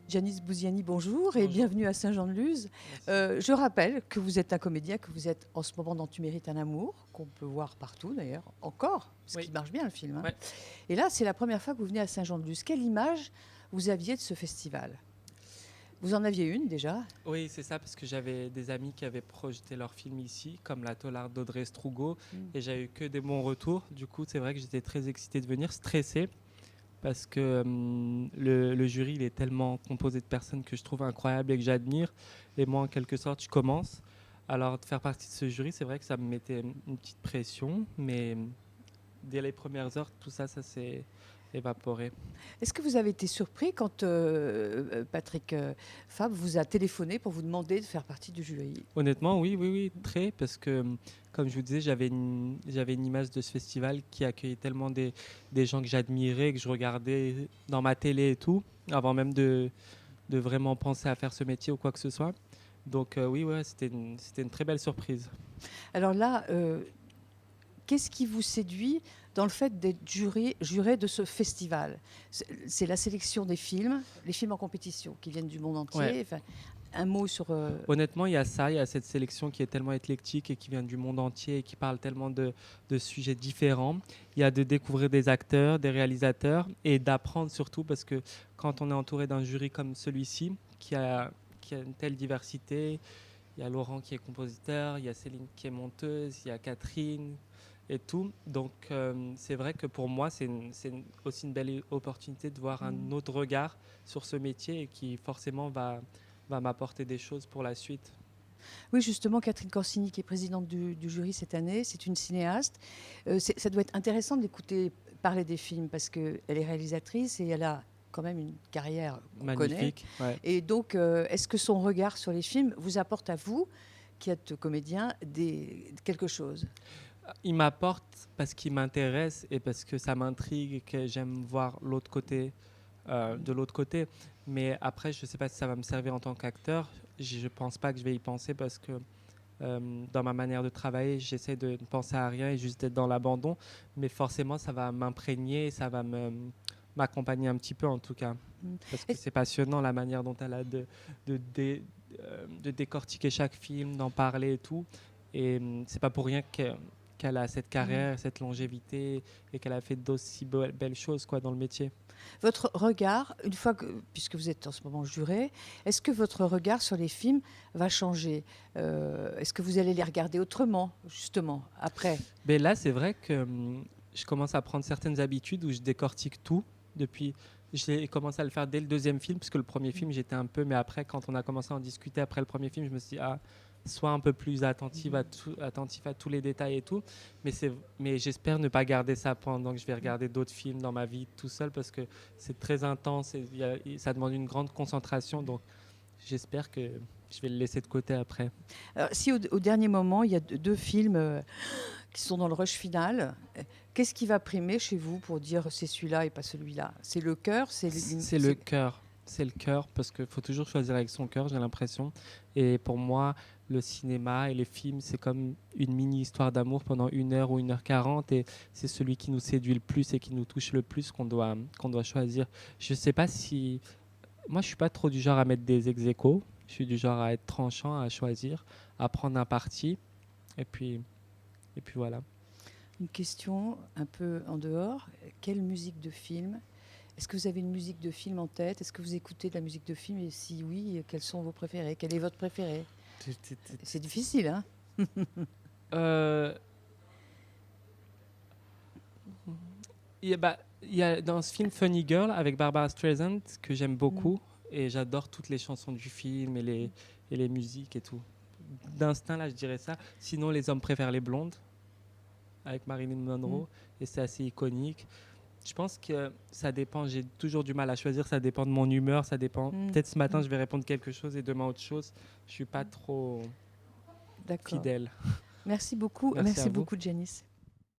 Janice Bouziani, bonjour et Bonjour, bienvenue à Saint-Jean-de-Luz. merci. Je rappelle que vous êtes un comédien, que vous êtes en ce moment dans Tu mérites un amour, qu'on peut voir partout d'ailleurs, encore, parce Oui, qu'il marche bien le film, hein. ouais. Et là, c'est la première fois que vous venez à Saint-Jean-de-Luz. Quelle image vous aviez de ce festival? Vous en aviez une déjà? Oui, c'est ça, parce que j'avais des amis qui avaient projeté leur film ici, comme La Taularde d'Audrey Strugo, Mm. et j'ai eu que des bons retours. Du coup, c'est vrai que j'étais très excité de venir, stressé, parce que le jury, il est tellement composé de personnes que je trouve incroyables et que j'admire. Et moi, en quelque sorte, je commence. Alors, de faire partie de ce jury, c'est vrai que ça me mettait une petite pression, mais dès les premières heures, tout ça, ça s'est évaporé. Est-ce que vous avez été surpris quand Patrick Fabre vous a téléphoné pour vous demander de faire partie du jury? Honnêtement, oui, oui, oui, très, parce que, comme je vous disais, j'avais une image de ce festival qui accueillait tellement des gens que j'admirais, que je regardais dans ma télé et tout, avant même de vraiment penser à faire ce métier ou quoi que ce soit. Donc, oui, ouais, c'était une très belle surprise. Alors là, qu'est-ce qui vous séduit dans le fait d'être juré de ce festival? C'est la sélection des films, les films en compétition qui viennent du monde Ouais. entier. Enfin, un mot sur... Honnêtement, il y a ça, il y a cette sélection qui est tellement éclectique et qui vient du monde entier et qui parle tellement de sujets différents. Il y a de découvrir des acteurs, des réalisateurs et d'apprendre surtout parce que quand on est entouré d'un jury comme celui-ci, qui a une telle diversité, il y a Laurent qui est compositeur, il y a Céline qui est monteuse, il y a Catherine et tout. Donc c'est vrai que pour moi, aussi une belle opportunité de voir un autre regard sur ce métier et qui forcément va m'apporter des choses pour la suite. Oui, justement, Catherine Corsini, qui est présidente du jury cette année, c'est une cinéaste. Ça doit être intéressant d'écouter parler des films parce qu'elle est réalisatrice et elle a quand même une carrière qu'on connaît. Magnifique, ouais. Et donc, est-ce que son regard sur les films vous apporte à vous, qui êtes comédien, quelque chose? Il m'apporte parce qu'il m'intéresse et parce que ça m'intrigue et que j'aime voir l'autre côté, de l'autre côté. Mais après, je ne sais pas si ça va me servir en tant qu'acteur. Je ne pense pas que je vais y penser parce que dans ma manière de travailler, j'essaie de ne penser à rien et juste d'être dans l'abandon. Mais forcément, ça va m'imprégner, m'accompagner un petit peu en tout cas. Mm. Parce que Est-ce- c'est passionnant la manière dont elle a de, dé- de décortiquer chaque film, d'en parler et tout. Et c'est pas pour rien qu'elle a cette Mm. carrière, cette longévité et qu'elle a fait d'aussi belles choses quoi, dans le métier. Votre regard, une fois que, puisque vous êtes en ce moment juré, est-ce que votre regard sur les films va changer? Est-ce que vous allez les regarder autrement, justement, après? Mais là, c'est vrai que je commence à prendre certaines habitudes où je décortique tout. Depuis, j'ai commencé à le faire dès le deuxième film, parce que le premier film, j'étais un peu, mais après, quand on a commencé à en discuter après le premier film, je me suis dit, ah, sois un peu plus attentif à tous les détails et tout. Mais j'espère ne pas garder ça pendant que je vais regarder d'autres films dans ma vie tout seul, parce que c'est très intense et ça demande une grande concentration. Donc, j'espère que je vais le laisser de côté après. Alors, si au dernier moment, il y a deux films qui sont dans le rush final, qu'est-ce qui va primer chez vous pour dire c'est celui-là et pas celui-là? C'est le cœur, C'est le cœur. C'est le cœur parce qu'il faut toujours choisir avec son cœur, j'ai l'impression. Et pour moi, le cinéma et les films, c'est comme une mini-histoire d'amour pendant 1 heure ou 1 h 40. Et c'est celui qui nous séduit le plus et qui nous touche le plus qu'on doit choisir. Je sais pas si. Moi, je suis pas trop du genre à mettre des ex-aequo. Je suis du genre à être tranchant, à choisir, à prendre un parti. Et puis, et puis voilà. Une question un peu en dehors. Quelle musique de film? Est-ce que vous avez une musique de film en tête? Est-ce que vous écoutez de la musique de film? Et si oui, quels sont vos préférés? Quel est votre préféré? C'est difficile, hein? Euh, il y a dans ce film Funny Girl avec Barbara Streisand que j'aime Mm. beaucoup et j'adore toutes les chansons du film et les musiques et tout. D'instinct, là, je dirais ça. Sinon, les hommes préfèrent les blondes avec Marilyn Mm. Monroe et c'est assez iconique. Je pense que ça dépend, j'ai toujours du mal à choisir, ça dépend de mon humeur, ça dépend. Mm. Peut-être ce matin, Mm. je vais répondre quelque chose et demain autre chose. Je suis pas trop D'accord. fidèle. Merci beaucoup. Merci à Merci vous. beaucoup, Janice.